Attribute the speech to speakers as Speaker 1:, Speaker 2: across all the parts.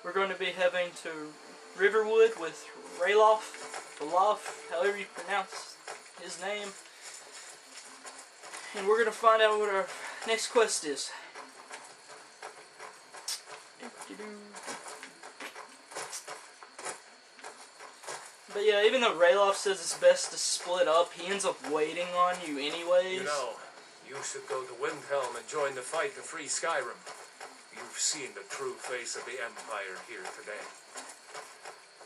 Speaker 1: we're going to be heading to Riverwood with ralof, however you pronounce his name. And we're going to find out what our next quest is. But yeah, even though Ralof says it's best to split up, he ends up waiting on you anyways.
Speaker 2: You know, you should go to Windhelm and join the fight to free Skyrim. You've seen the true face of the Empire here today.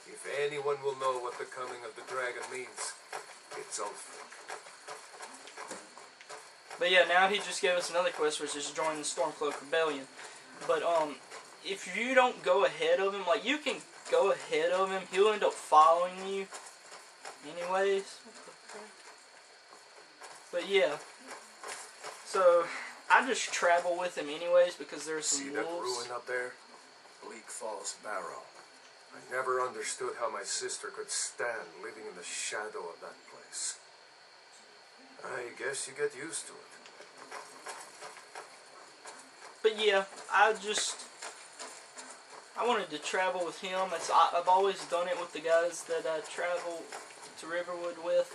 Speaker 2: If anyone will know what the coming of the dragon means, it's Ulfric.
Speaker 1: But yeah, now he just gave us another quest, which is join the Stormcloak Rebellion. But if you don't go ahead of him, like you can go ahead of him, he'll end up following you anyways. But yeah, so I just travel with him anyways because there's some wolves.
Speaker 2: See that ruin up there? Bleak Falls Barrow. I never understood how my sister could stand living in the shadow of that place. I guess you get used to it.
Speaker 1: But yeah, I wanted to travel with him. I've always done it with the guys that I travel to Riverwood with.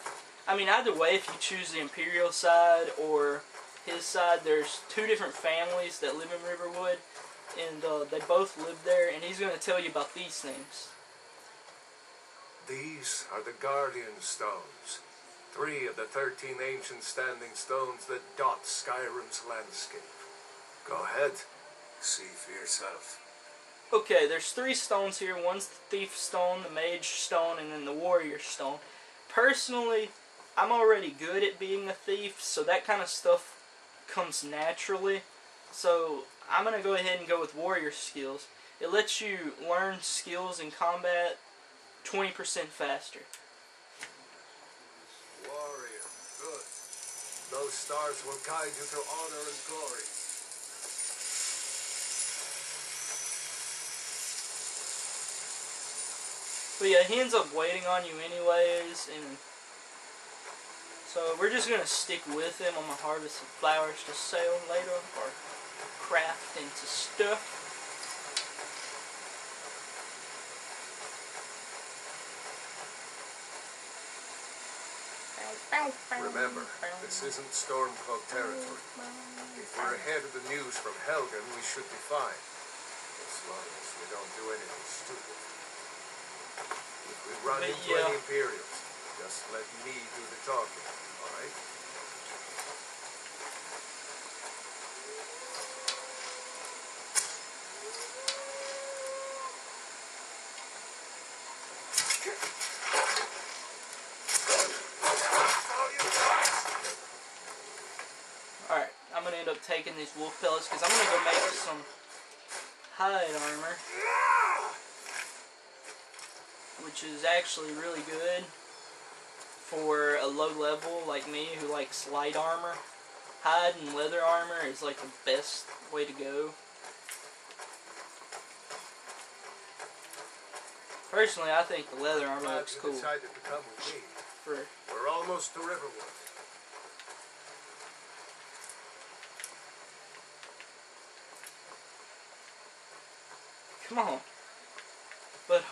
Speaker 1: I mean, either way, if you choose the Imperial side or his side, there's two different families that live in Riverwood, and they both live there, and he's going to tell you about these things.
Speaker 2: These are the Guardian Stones. 3 of the 13 ancient standing stones that dot Skyrim's landscape. Go ahead, see for yourself.
Speaker 1: Okay, there's 3 stones here. One's the Thief Stone, the Mage Stone, and then the Warrior Stone. Personally, I'm already good at being a thief, so that kind of stuff comes naturally. So I'm going to go ahead and go with Warrior skills. It lets you learn skills in combat 20% faster.
Speaker 2: Warrior, good. Those stars will guide you to honor and glory.
Speaker 1: But yeah, he ends up waiting on you anyways, and so we're just going to stick with him. I'm going to harvest some flowers to sell later, or craft into stuff.
Speaker 2: Remember, this isn't Stormcloak territory. If we're ahead of the news from Helgen, we should be fine. As long as we don't do anything stupid. If we run into any Imperials, just let me do the talking, alright?
Speaker 1: Alright, I'm going to end up taking these wolf pellets because I'm going to go make some hide armor, which is actually really good for a low level like me who likes light armor. Hide and leather armor is like the best way to go. Personally, I think the leather armor looks cool.
Speaker 2: Decided to come with me. We're almost to Riverwood.
Speaker 1: Come on. But,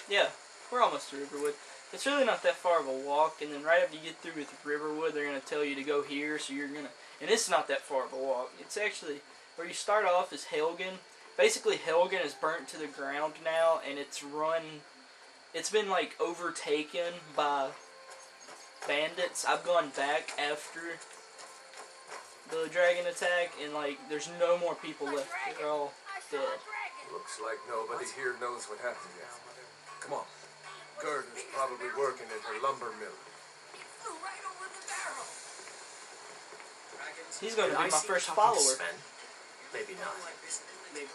Speaker 1: yeah, we're almost to Riverwood. It's really not that far of a walk, and then right after you get through with Riverwood, they're going to tell you to go here, so you're going to... And it's not that far of a walk. It's actually... Where you start off is Helgen. Basically, Helgen is burnt to the ground now, and it's been, like, overtaken by bandits. I've gone back after the dragon attack, and, like, there's no more people left. They're all dead.
Speaker 2: Looks like nobody here knows what happened yet. Come on. Gurdon's probably working at her lumber mill.
Speaker 1: He's going to be my first follower.
Speaker 3: Sven? Maybe not. Maybe.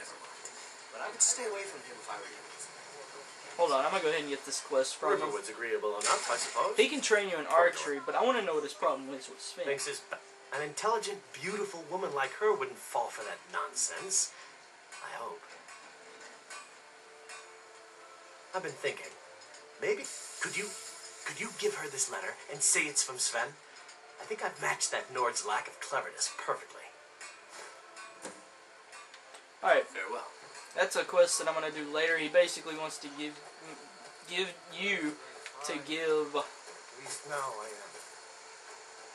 Speaker 3: Never mind. But I would stay away from him if I were you.
Speaker 1: Hold on, I'm going to go ahead and get this quest from him.
Speaker 3: Riverwood's agreeable enough, I suppose.
Speaker 1: He can train you in archery, but I want to know what his problem is with Sven.
Speaker 3: Thinks an intelligent, beautiful woman like her wouldn't fall for that nonsense. I hope. I've been thinking. Maybe could you give her this letter and say it's from Sven? I think I've matched that Nord's lack of cleverness perfectly.
Speaker 1: Alright.
Speaker 3: Farewell.
Speaker 1: That's a quest that I'm gonna do later. He basically wants to give you to give
Speaker 2: At least now I am.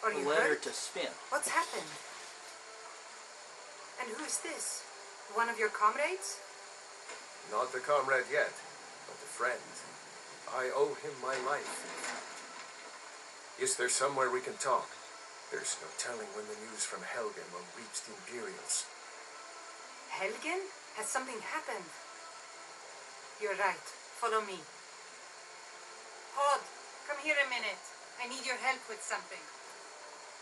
Speaker 4: Are
Speaker 1: a
Speaker 4: you
Speaker 1: letter
Speaker 4: hurt?
Speaker 1: to Sven.
Speaker 4: What's happened? And who is this? One of your comrades?
Speaker 2: Not the comrade yet, but a friend. I owe him my life. Is there somewhere we can talk? There's no telling when the news from Helgen will reach the Imperials.
Speaker 4: Helgen? Has something happened? You're right. Follow me. Hod, come here a minute. I need your help with something.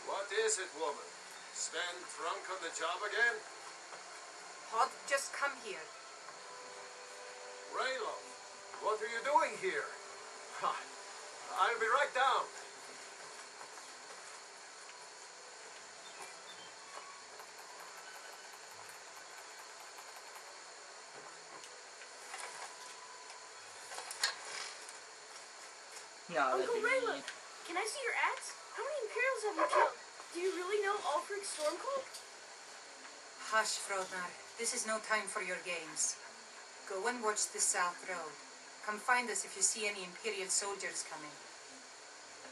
Speaker 2: What is it, woman? Sven drunk on the job again?
Speaker 4: Hod, just come here.
Speaker 2: Ralof, what are you doing here? Ha, I'll be right down.
Speaker 1: No, that'd
Speaker 5: Uncle
Speaker 1: be
Speaker 5: Raylo,
Speaker 1: mean.
Speaker 5: can I see your axe? How many Imperials have you killed? Do you really know Ulfric Stormcloak?
Speaker 4: Hush, Frodnar. This is no time for your games. Go and watch the South Road. Come find us if you see any Imperial soldiers coming.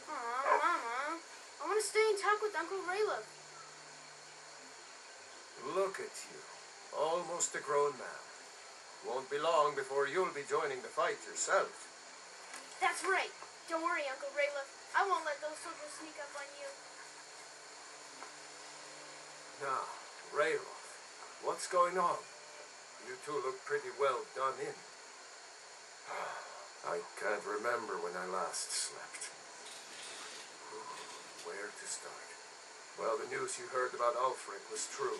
Speaker 5: Aw, Mama. I want to stay and talk with Uncle Raylo.
Speaker 2: Look at you, almost a grown man. Won't be long before you'll be joining the fight yourself.
Speaker 5: That's right. Don't worry, Uncle Raylo. I won't let those soldiers sneak up on you.
Speaker 2: Now, Ralof, what's going on? You two look pretty well done in. I can't remember when I last slept. Where to start? Well, the news you heard about Ulfric was true.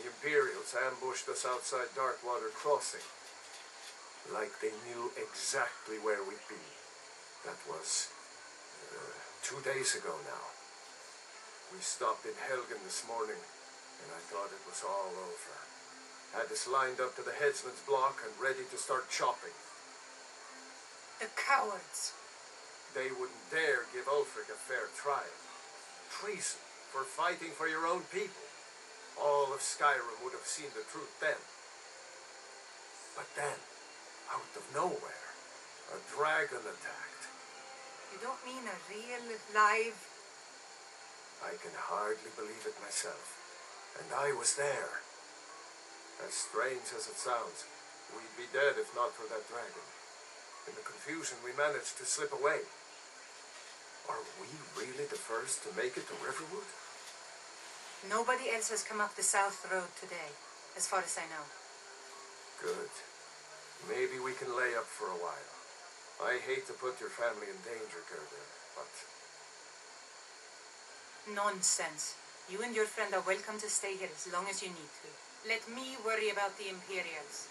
Speaker 2: The Imperials ambushed us outside Darkwater Crossing. Like they knew exactly where we'd be. That was 2 days ago now. We stopped in Helgen this morning, and I thought it was all over. Had us lined up to the headsman's block and ready to start chopping.
Speaker 4: The cowards.
Speaker 2: They wouldn't dare give Ulfric a fair trial. Treason for fighting for your own people. All of Skyrim would have seen the truth then. But then, out of nowhere, a dragon attacked.
Speaker 4: You don't mean a real, live...
Speaker 2: I can hardly believe it myself. And I was there. As strange as it sounds, we'd be dead if not for that dragon. In the confusion, we managed to slip away. Are we really the first to make it to Riverwood?
Speaker 4: Nobody else has come up the South Road today, as far as I know.
Speaker 2: Good. Maybe we can lay up for a while. I hate to put your family in danger, Gerda, but...
Speaker 4: Nonsense. You and your friend are welcome to stay here as long as you need to. Let me worry about the Imperials.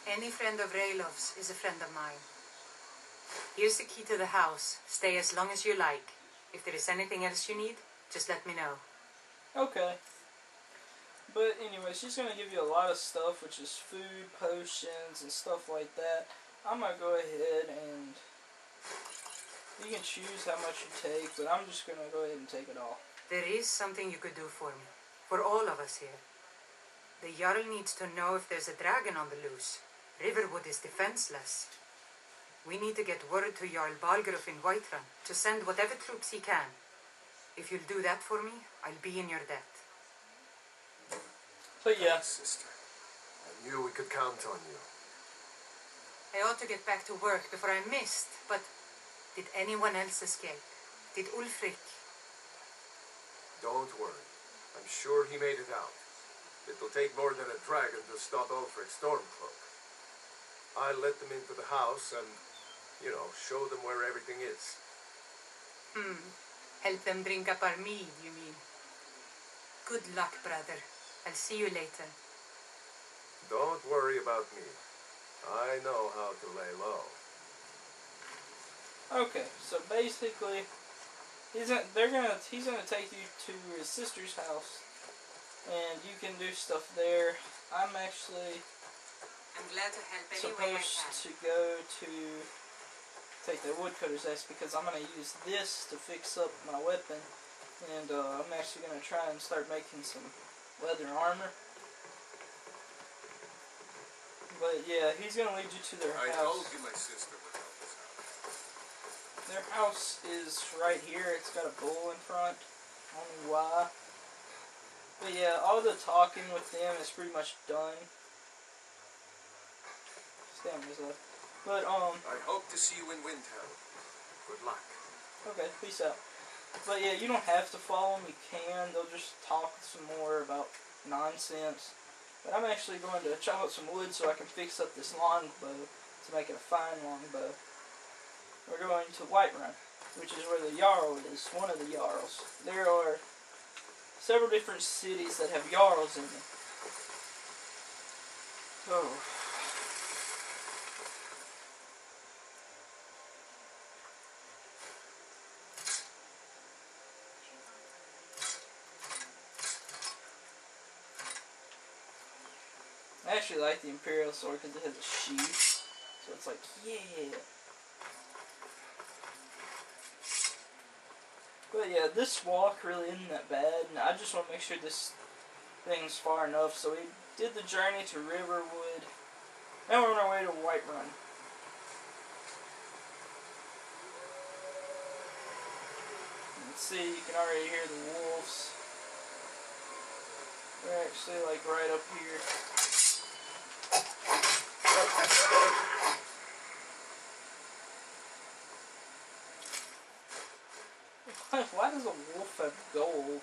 Speaker 4: Any friend of Ralof's is a friend of mine. Here's the key to the house. Stay as long as you like. If there is anything else you need, just let me know.
Speaker 1: Okay. But anyway, she's going to give you a lot of stuff, which is food, potions, and stuff like that. I'm going to go ahead and... You can choose how much you take, but I'm just going to go ahead and take it all.
Speaker 4: There is something you could do for me. For all of us here. The Jarl needs to know if there's a dragon on the loose. Riverwood is defenseless. We need to get word to Jarl Balgruuf in Whiterun to send whatever troops he can. If you'll do that for me, I'll be in your debt.
Speaker 1: But yeah.
Speaker 2: Sister, I knew we could count on you.
Speaker 4: I ought to get back to work before I missed, but did anyone else escape? Did Ulfric?
Speaker 2: Don't worry. I'm sure he made it out. It'll take more than a dragon to stop Ulfric Stormcloak. I'll let them into the house and, show them where everything is.
Speaker 4: Help them drink up our mead, you mean? Good luck, brother. I'll see you later.
Speaker 2: Don't worry about me. I know how to lay low.
Speaker 1: Okay, so basically, he's gonna take you to his sister's house, and you can do stuff there. I'm actually
Speaker 4: I'm glad to help any way I
Speaker 1: supposed
Speaker 4: can.
Speaker 1: to go to take the woodcutter's axe because I'm gonna use this to fix up my weapon, and I'm actually gonna try and start making some leather armor. But yeah, he's gonna lead you to their
Speaker 2: I
Speaker 1: house.
Speaker 2: told you my sister would help us out.
Speaker 1: Their house is right here. It's got a bull in front. I don't know why. But yeah, all the talking with them is pretty much done. Stay on this left. But
Speaker 2: I hope to see you in Windhelm.
Speaker 3: Good luck.
Speaker 1: okay, peace out. But yeah, you don't have to follow them. You can. They'll just talk some more about nonsense. But I'm actually going to chop up some wood so I can fix up this longbow to make it a fine longbow. We're going to Whiterun, which is where the Jarl is, one of the Jarls. There are several different cities that have Jarls in them. Oh. I actually like the Imperial sword because it has a sheath. So it's like, yeah. But yeah, this walk really isn't that bad. And I just want to make sure this thing's far enough. So we did the journey to Riverwood. Now we're on our way to Whiterun. Let's see, you can already hear the wolves. They're actually like right up here. Why does a wolf have gold?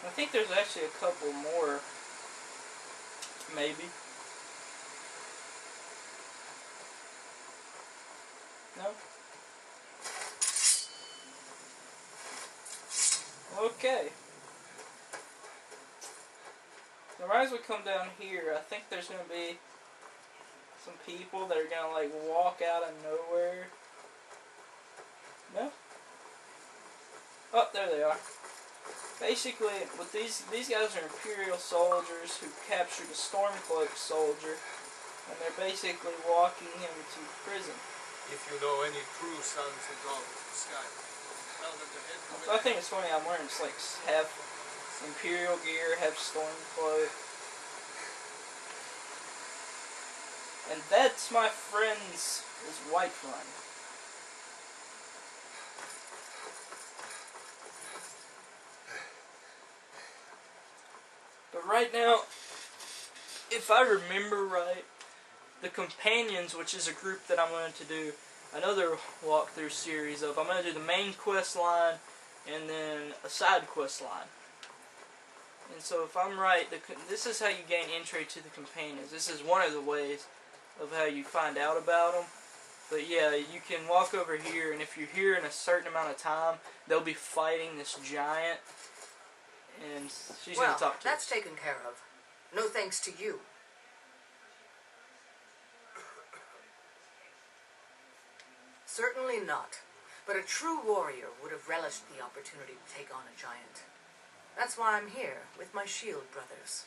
Speaker 1: I think there's actually a couple more. Maybe. No? Okay. So right as we come down here, I think there's going to be some people that are going to like walk out of nowhere. No? Oh, there they are. Basically, with these guys are Imperial soldiers who captured a Stormcloak soldier, and they're basically walking him to prison.
Speaker 2: If you know any true sons and daughters of Skyrim, tell them to head for
Speaker 1: So I think it's funny I'm wearing just like half Imperial gear, half Stormcloak. And that's, my friends, is Whiterun. But right now, if I remember right, the Companions, which is a group that I'm going to do another walkthrough series of, I'm going to do the main quest line and then a side quest line. And so if I'm right, this is how you gain entry to the Companions. This is one of the ways of how you find out about them. But yeah, you can walk over here, and if you're here in a certain amount of time, they'll be fighting this giant. And she's going to talk to
Speaker 4: that's
Speaker 1: us.
Speaker 4: taken care of. No thanks to you. Certainly not. But a true warrior would have relished the opportunity to take on a giant. That's why I'm here, with my shield brothers.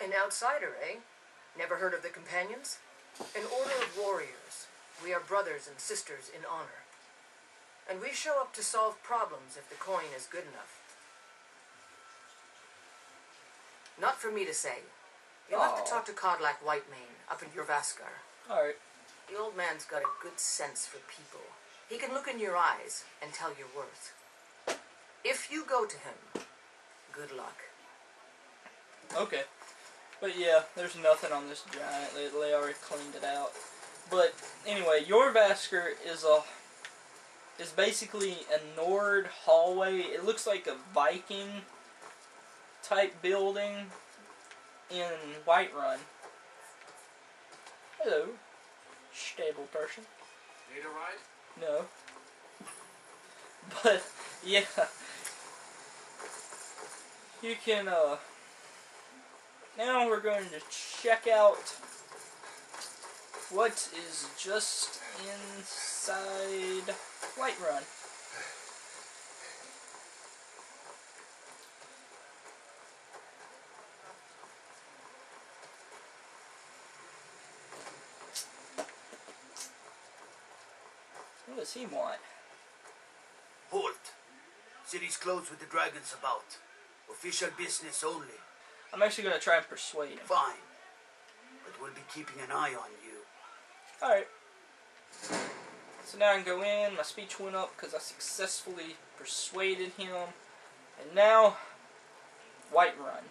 Speaker 4: An outsider, eh? Never heard of the Companions? An order of warriors. We are brothers and sisters in honor. And we show up to solve problems if the coin is good enough. Not for me to say. You'll have to talk to Codlac Whitemane up in Jorvaskar.
Speaker 1: Alright.
Speaker 4: The old man's got a good sense for people. He can look in your eyes and tell your worth. If you go to him, good luck.
Speaker 1: Okay. But yeah, there's nothing on this giant. They already cleaned it out. But anyway, Jorvaskar is basically a Nord hallway. It looks like a Viking type building in Whiterun. Hello, stable person.
Speaker 2: Need a ride?
Speaker 1: No. But yeah, you can now we're going to check out what is just inside Whiterun. What does he want?
Speaker 3: Halt!
Speaker 6: City's closed with the dragons about. Official business only.
Speaker 1: I'm actually going to try and persuade him.
Speaker 6: Fine. But we'll be keeping an eye on you.
Speaker 1: Alright. So now I can go in. My speech went up because I successfully persuaded him. And now, Whiterun.